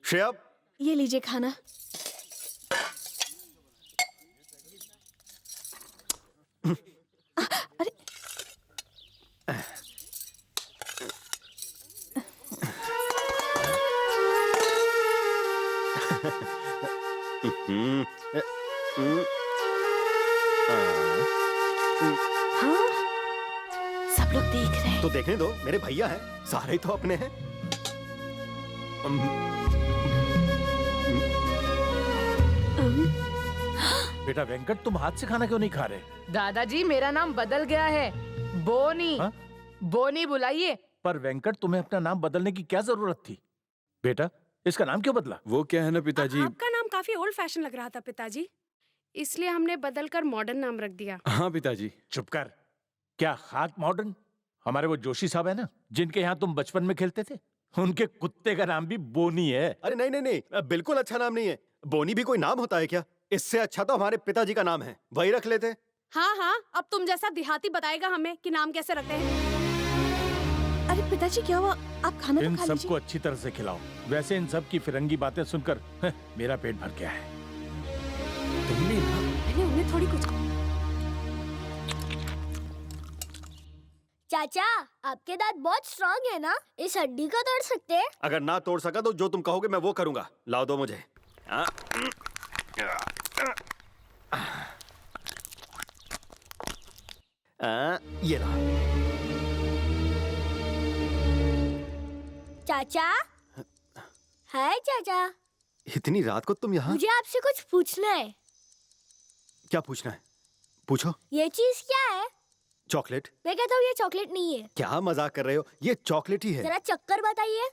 श्रेया, ये लीजिए खाना। अरे हाँ, सब लोग देख रहे हैं। तो देखने दो, मेरे भैया हैं, सारे तो अपने हैं। बेटा वेंकट, तुम हाथ से खाना क्यों नहीं खा रहे? दादाजी मेरा नाम बदल गया है, बोनी। हाँ? बोनी बुलाइए। पर वेंकट, तुम्हें अपना नाम बदलने की क्या जरूरत थी? बेटा, इसका नाम क्यों बदला? वो क्या है ना पिताजी। आपका नाम काफी ओल्ड फैशन लग रहा था पिताजी, इसलिए हमने बदलकर मॉडर्न नाम रख दिया। हाँ पिताजी। चुप कर। क्या खाक मॉडर्न? हमारे वो जोशी साहब है ना, जिनके यहाँ तुम बचपन में खेलते थे, उनके कुत्ते का नाम भी बोनी है। अरे नहीं नहीं नहीं, बिल्कुल अच्छा नाम नहीं है। बोनी भी कोई नाम होता है क्या? इससे अच्छा तो हमारे पिताजी का नाम है, वही रख लेते। हाँ हाँ, अब तुम जैसा देहाती बताएगा हमें कि नाम कैसे रखते हैं। अरे पिताजी क्या हुआ? आप खाना तो इन खा सबको लीजिए। अच्छी तरह से खिलाओ। वैसे इन सब की फिरंगी बातें सुनकर मेरा पेट भर गया है। तुमने ना मैंने उन्हें थोड़ी कुछ। चाचा, आपके दांत बहुत स्ट्रांग है ना, इस हड्डी को तोड़ सकते हैं? अगर ना तोड़ सका तो जो तुम कहोगे मैं वो करूंगा। लाओ दो मुझे। ये रहा। चाचा, हाय चाचा। इतनी रात को तुम यहाँ? मुझे आपसे कुछ पूछना है। क्या पूछना है? पूछो। ये चीज क्या है? चॉकलेट। मैं कहता हूँ ये चॉकलेट नहीं है। क्या मजाक कर रहे हो? ये चॉकलेट ही है। जरा चक्कर बताइए।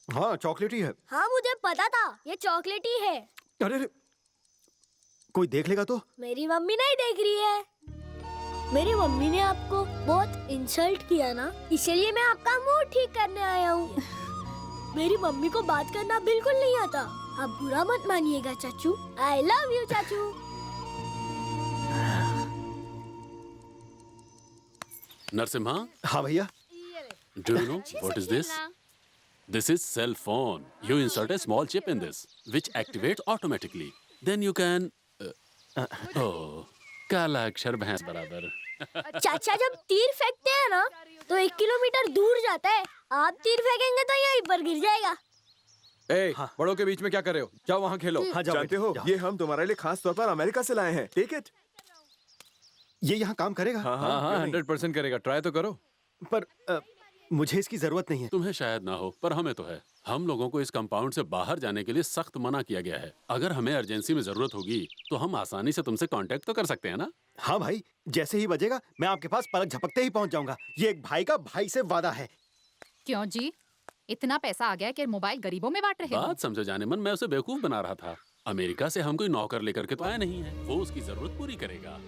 हाँ, चॉकलेट ही है। हाँ मुझे पता था, ये चॉकलेट ही है। अरे अरे, कोई देख लेगा तो? मेरी मम्मी नहीं देख रही है। मेरी मम्मी ने आपको बहुत इंसल्ट किया ना, इसलिए मैं आपका मूड ठीक करने आया हूँ। मेरी मम्मी को बात करना बिल्कुल नहीं आता, आप बुरा मत मानिएगा चाचू। आई लव यू चाचू। नरसिम्हा, हाँ भैया। do you know what is this? This is cell phone. You insert a small chip in this, which activates automatically. Then you can. Oh, काला अक्षर भैंस बराबर. चाचा जब तीर फेंकते हैं ना, तो 1 किलोमीटर दूर जाता है। आप तीर फेंकेंगे तो यहीं पर गिर जाएगा। ए, बड़ों के बीच में क्या कर रहे हो? जाओ वहाँ खेलो। हाँ, जाओ जानते बेटे, हो, जाओ। ये हम तुम्हारे लिए खास तौर पर अमेरिका से लाए हैं। Take it. ये यहाँ काम करेगा? हाँ हाँ, 100% करेगा। ट्राई तो करो। पर मुझे इसकी जरूरत नहीं है। तुम्हें शायद ना हो, पर हमें तो है। हम लोगों को इस कंपाउंड से बाहर जाने के लिए सख्त मना किया गया है। अगर हमें इमरजेंसी में जरूरत होगी तो हम आसानी से तुमसे कांटेक्ट तो कर सकते हैं ना? हाँ भाई, जैसे ही बजेगा मैं आपके पास पलक झपकते ही पहुंच जाऊंगा। ये एक भाई का भाई से वादा है। क्यों जी, इतना पैसा आ गया कि मोबाइल गरीबों में बांट रहे हो? बात समझो जाने मन, मैं उसे बेवकूफ बना रहा था। अमेरिका से हम कोई नौकर लेकर के तो आया नहीं है, वो उसकी जरूरत पूरी करेगा।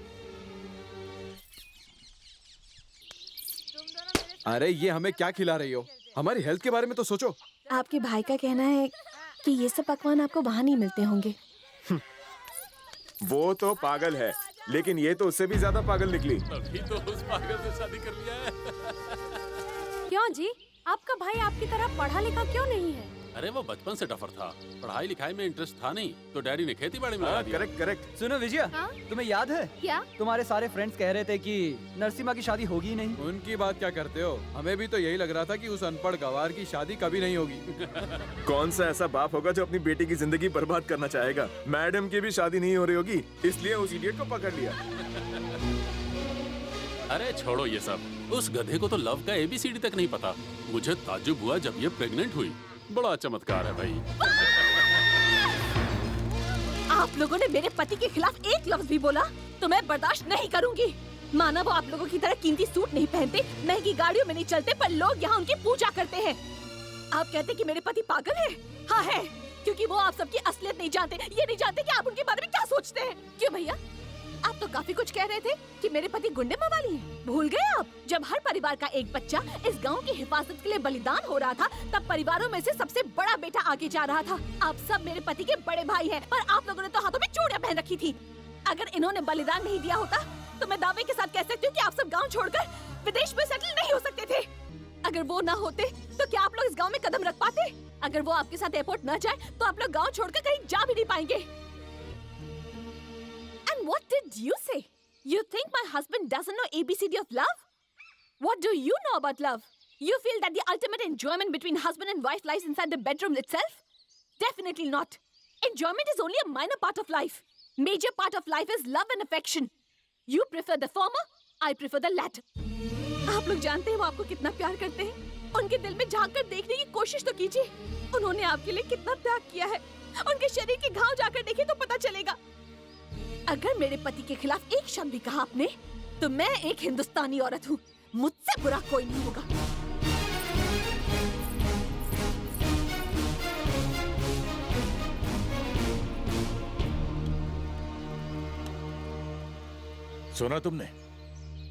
अरे ये हमें क्या खिला रही हो? हमारी हेल्थ के बारे में तो सोचो। आपके भाई का कहना है कि ये सब पकवान आपको वहाँ नहीं मिलते होंगे। वो तो पागल है, लेकिन ये तो उससे भी ज्यादा पागल निकली। अभी तो उस पागल से शादी कर लिया है। क्यों जी, आपका भाई आपकी तरह पढ़ा लिखा क्यों नहीं है? अरे वो बचपन से टफर था, पढ़ाई लिखाई में इंटरेस्ट था नहीं, तो डैडी ने खेती बाड़ी में लगा दिया। Correct correct. सुनो विजया, तुम्हें याद है क्या? तुम्हारे सारे फ्रेंड्स कह रहे थे कि नरसिम्हा की शादी होगी ही नहीं। उनकी बात क्या करते हो? हमें भी तो यही लग रहा था कि उस अनपढ़ गवार की शादी कभी नहीं होगी। कौन सा ऐसा बाप होगा जो अपनी बेटी की जिंदगी बर्बाद करना चाहेगा? मैडम की भी शादी नहीं हो रही होगी, इसलिए उस इडियट को पकड़ लिया। अरे छोड़ो ये सब, उस गधे को तो लव का ABCD तक नहीं पता। मुझे ताज्जुब हुआ जब ये प्रेग्नेंट हुई। बड़ा चमत्कार है भाई। आप लोगों ने मेरे पति के खिलाफ एक लफ्ज भी बोला तो मैं बर्दाश्त नहीं करूंगी। माना वो आप लोगों की तरह कीमती सूट नहीं पहनते, महंगी गाड़ियों में नहीं चलते, पर लोग यहाँ उनकी पूजा करते हैं। आप कहते कि मेरे पति पागल है? हाँ है, क्योंकि वो आप सबकी असलियत नहीं जानते। ये नहीं जानते कि आप उनके बारे में क्या सोचते हैं। क्यों भैया, आप तो काफी कुछ कह रहे थे कि मेरे पति गुंडे मवाली हैं। भूल गए आप? जब हर परिवार का एक बच्चा इस गांव की हिफाजत के लिए बलिदान हो रहा था, तब परिवारों में से सबसे बड़ा बेटा आगे जा रहा था। आप सब मेरे पति के बड़े भाई हैं, पर आप लोगों ने तो हाथों में चूड़ियां पहन रखी थी। अगर इन्होंने बलिदान नहीं दिया होता तो मैं दावे के साथ कह सकती हूँ कि आप सब गाँव छोड़कर विदेश में सेटल नहीं हो सकते थे। अगर वो ना होते तो क्या आप लोग इस गांव में कदम रख पाते? अगर वो आपके साथ एयरपोर्ट ना जाए तो आप लोग गांव छोड़कर कहीं जा भी नहीं पाएंगे। And what did you say? You think my husband doesn't know ABCD of love? What do you know about love? You feel that the ultimate enjoyment between husband and wife lies inside the bedroom itself? Definitely not. Enjoyment is only a minor part of life. Major part of life is love and affection. You prefer the former, I prefer the latter. आप लोग जानते हैं वो आपको कितना प्यार करते हैं। उनके दिल में झांक कर देखने की कोशिश तो कीजिए। उन्होंने आपके लिए कितना त्याग किया है। उनके शरीर के घाव जाकर देखिए तो पता चलेगा। अगर मेरे पति के खिलाफ एक शब्द भी कहा आपने, तो मैं एक हिंदुस्तानी औरत हूँ। मुझसे बुरा कोई नहीं होगा। सुना तुमने?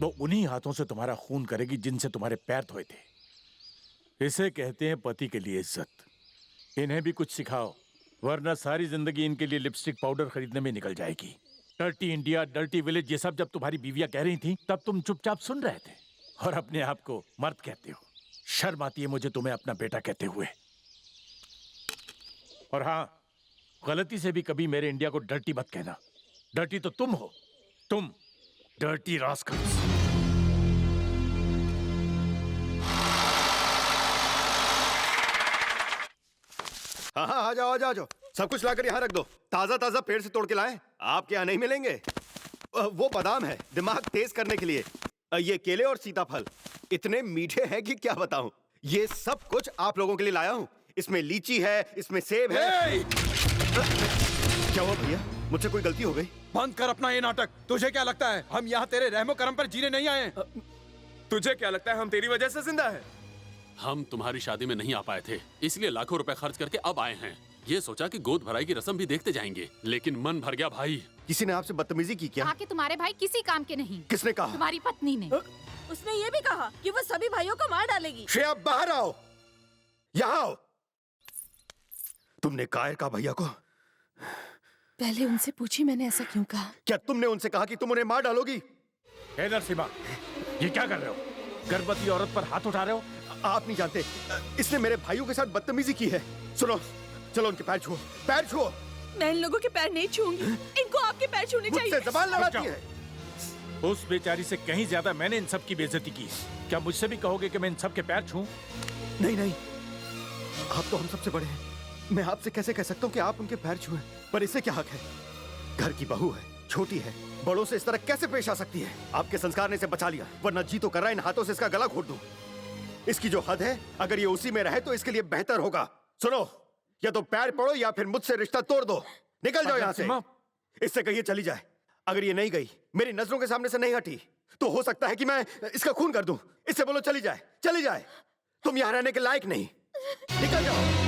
वो उन्हीं हाथों से तुम्हारा खून करेगी जिनसे तुम्हारे पैर धोए थे। इसे कहते हैं पति के लिए इज्जत। इन्हें भी कुछ सिखाओ, वरना सारी जिंदगी इनके लिए लिपस्टिक पाउडर खरीदने में निकल जाएगी। डर्टी इंडिया, डर्टी विलेज, ये सब जब तुम्हारी बीवियां कह रही थी तब तुम चुपचाप सुन रहे थे और अपने आप को मर्द कहते हो। शर्म आती है मुझे तुम्हें अपना बेटा कहते हुए। और हाँ, गलती से भी कभी मेरे इंडिया को डर्टी मत कहना। डर्टी तो तुम हो, तुम डर्टी रास्कल्स। हाँ हाँ, आ जाओ आ जाओ आ जाओ। सब कुछ लाकर यहाँ रख दो। ताजा ताजा पेड़ से तोड़ के लाए। आपके यहाँ नहीं मिलेंगे। वो बादाम है दिमाग तेज करने के लिए। ये केले और सीताफल इतने मीठे हैं कि क्या बताऊं। ये सब कुछ आप लोगों के लिए लाया हूँ। इसमें लीची है, इसमें सेब है। क्या हुआ भैया, मुझसे कोई गलती हो गई? बंद कर अपना ये नाटक। तुझे क्या लगता है हम यहाँ तेरे रहमो करम पर जीने नहीं आए? तुझे क्या लगता है हम तेरी वजह से जिंदा है? हम तुम्हारी शादी में नहीं आ पाए थे, इसलिए लाखों रुपए खर्च करके अब आए हैं। ये सोचा कि गोद भराई की रस्म भी देखते जाएंगे, लेकिन मन भर गया भाई। किसी ने आपसे बदतमीजी की क्या? आके तुम्हारे भाई किसी काम के नहीं। किसने कहा? तुम्हारी पत्नी ने। उसने ये भी कहा कि वो सभी भाइयों को मार डालेगी। श्रेया बाहर आओ, यहाँ आओ। तुमने कायर कहा भैया को? पहले उनसे पूछी मैंने ऐसा क्यों कहा। क्या तुमने उनसे कहा कि तुम उन्हें मार डालोगी? नरसिम्हा, ये क्या कर रहे हो? गर्भवती औरत पर हाथ उठा रहे हो? आप नहीं जानते, इसने मेरे भाइयों के साथ बदतमीजी की है। सुनो, चलो उनके पैर छुओ, पैर छुओ। मैं इन लोगों के पैर नहीं छूंगी। इनको आपके पैर छूने चाहिए। मुझसे जबान लड़ाती है। उस बेचारी से कहीं ज्यादा मैंने इन सब की बेइज्जती की। क्या मुझसे भी कहोगे कि मैं इन सब के पैर छूं? नहीं नहीं, आप तो हम सबसे बड़े हैं। मैं आपसे कैसे कह सकता हूँ कि आप उनके पैर छुएं? पर इससे क्या हक है? घर की बहू है, छोटी है, बड़ों से इस तरह कैसे पेश आ सकती है? आपके संस्कार ने इसे बचा लिया, वरना जी तो कर रहा है इन हाथों से इसका गला घोट दूं। इसकी जो हद है, अगर ये उसी में रहे तो इसके लिए बेहतर होगा। सुनो, या तो पैर पड़ो या फिर मुझसे रिश्ता तोड़ दो। निकल जाओ यहाँ से। इससे कहिए चली जाए। अगर ये नहीं गई, मेरी नजरों के सामने से नहीं हटी, तो हो सकता है कि मैं इसका खून कर दूं। इससे बोलो चली जाए, चली जाए। तुम यहाँ रहने के लायक नहीं। निकल जाओ।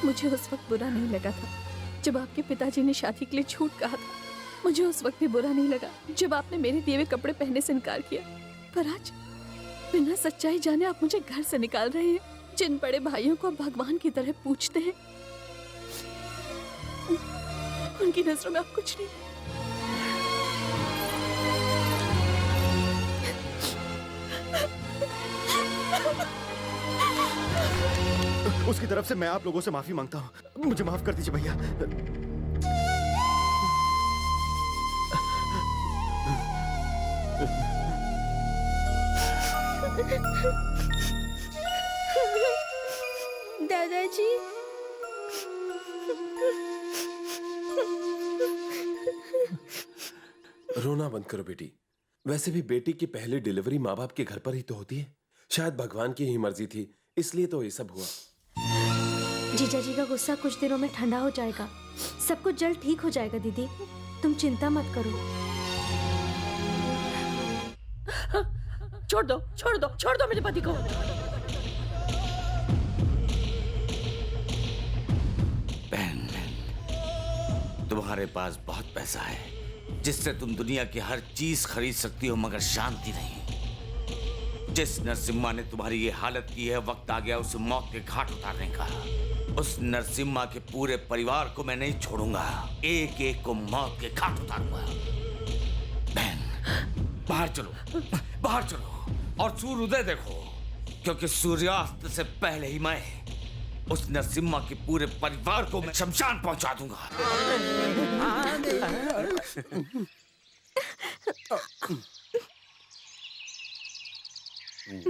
मुझे उस वक्त बुरा नहीं लगा था जब आपके पिताजी ने शादी के लिए झूठ कहा था। मुझे उस वक्त भी बुरा नहीं लगा जब आपने मेरे दिए हुए कपड़े पहनने से इनकार किया। पर आज बिना सच्चाई जाने आप मुझे घर से निकाल रहे हैं। जिन बड़े भाइयों को आप भगवान की तरह पूछते हैं, उनकी नजरों में आप कुछ नहीं। उसकी तरफ से मैं आप लोगों से माफी मांगता हूँ। मुझे माफ कर दीजिए भैया। दादाजी, रोना बंद करो बेटी। वैसे भी बेटी की पहली डिलीवरी माँ बाप के घर पर ही तो होती है। शायद भगवान की ही मर्जी थी, इसलिए तो ये सब हुआ। जीजा जी का गुस्सा कुछ दिनों में ठंडा हो जाएगा। सब कुछ जल्द ठीक हो जाएगा दीदी, तुम चिंता मत करो। छोड़ दो, छोड़ दो, छोड़ दो मेरे पति को। बहन, तुम्हारे पास बहुत पैसा है जिससे तुम दुनिया की हर चीज खरीद सकती हो, मगर शांति नहीं। जिस नरसिम्हा ने तुम्हारी ये हालत की है, वक्त आ गया उसे मौत के घाट उतारने का। उस नरसिम्हा के पूरे परिवार को मैं नहीं छोड़ूंगा, एक एक को मौत के घाट उतारूंगा। बहन, बाहर चलो, बाहर चलो और सूर्योदय देखो, क्योंकि सूर्यास्त से पहले ही मैं उस नरसिम्हा के पूरे परिवार को मैं शमशान पहुंचा दूंगा।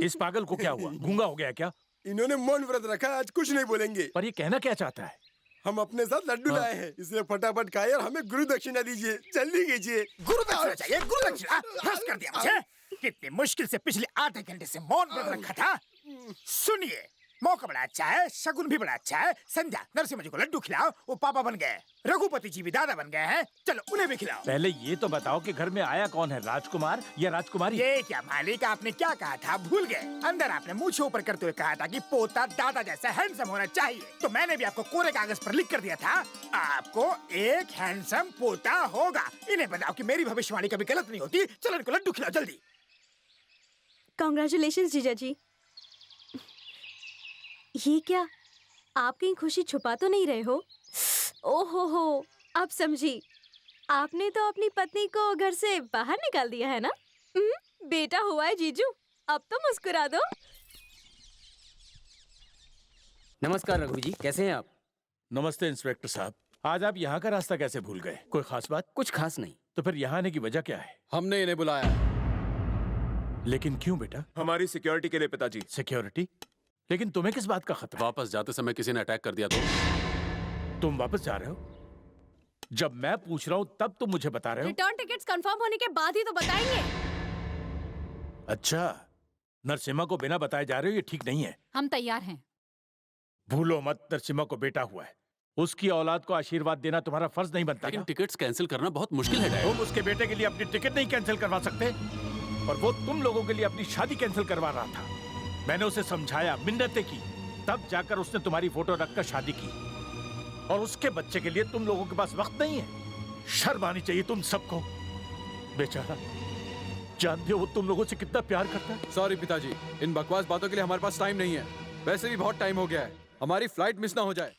इस पागल को क्या हुआ? गूंगा हो गया क्या? इन्होंने मौन व्रत रखा, आज कुछ नहीं बोलेंगे। पर ये कहना क्या चाहता है? हम अपने साथ लड्डू लाए हैं, इसलिए फटाफट खाइए और हमें गुरु दक्षिणा दीजिए। जल्दी कीजिए। गुरु दक्षिणा चाहिए? गुरु दक्षिणा बस कर दिया मुझे। कितनी मुश्किल से पिछले आधे घंटे से मौन व्रत रखा था। सुनिए, मौका बड़ा अच्छा है, शगुन भी बड़ा अच्छा है। संध्या, नरसिम्हा जी को लड्डू खिलाओ, वो पापा बन गए। रघुपति जी भी दादा बन गए हैं, चलो उन्हें भी खिलाओ। पहले ये तो बताओ कि घर में आया कौन है, राजकुमार या राजकुमारी? ये क्या मालिक, आपने क्या कहा था भूल गए? अंदर आपने मुंह ऊपर करते हुए कहा था कि पोता दादा जैसा हैंडसम होना चाहिए, तो मैंने भी आपको कोरे कागज पर लिख कर दिया था, आपको एक हैंडसम पोता होगा। इन्हें बताओ कि मेरी भविष्यवाणी कभी गलत नहीं होती। चलो इनको लड्डू खिलाओ जल्दी। कांग्रेचुलेशंस जीजा जी। ये क्या, आप कहीं खुशी छुपा तो नहीं रहे हो? ओहो हो, अब समझी। आपने तो अपनी पत्नी को घर से बाहर निकाल दिया है ना? बेटा हुआ है जीजू, अब तो मुस्कुरा दो। नमस्कार रघु जी, कैसे हैं आप? नमस्ते इंस्पेक्टर साहब। आज आप यहाँ का रास्ता कैसे भूल गए? कोई खास बात? कुछ खास नहीं। तो फिर यहाँ आने की वजह क्या है? हमने इन्हें बुलाया। लेकिन क्यों बेटा? हमारी सिक्योरिटी के लिए पिताजी। सिक्योरिटी? लेकिन तुम्हें किस बात का खतरा? वापस जाते समय किसी ने अटैक कर दिया तो? तुम वापस जा रहे हो? जब मैं पूछ रहा हूँ तब तुम मुझे बता रहे हो? रिटर्न टिकट्स कंफर्म होने के बाद ही तो बताएंगे। अच्छा, नरसिम्हा को बिना बताए जा रहे हो, ये ठीक नहीं है। हम तैयार हैं। भूलो मत, नरसिम्हा को बेटा हुआ है, उसकी औलाद को आशीर्वाद देना तुम्हारा फर्ज नहीं बनता? लेकिन टिकट्स कैंसिल करना बहुत मुश्किल है डैड। तुम उसके बेटे के लिए अपनी टिकट नहीं कैंसिल करवा सकते, और वो तुम लोगों के लिए अपनी शादी कैंसिल करवा रहा था। मैंने उसे समझाया, मिन्नतें की, तब जाकर उसने तुम्हारी फोटो रखकर शादी की, और उसके बच्चे के लिए तुम लोगों के पास वक्त नहीं है। शर्म आनी चाहिए तुम सबको। बेचारा, जानते हो वो तुम लोगों से कितना प्यार करता है। सॉरी पिताजी, इन बकवास बातों के लिए हमारे पास टाइम नहीं है। वैसे भी बहुत टाइम हो गया है, हमारी फ्लाइट मिस ना हो जाए।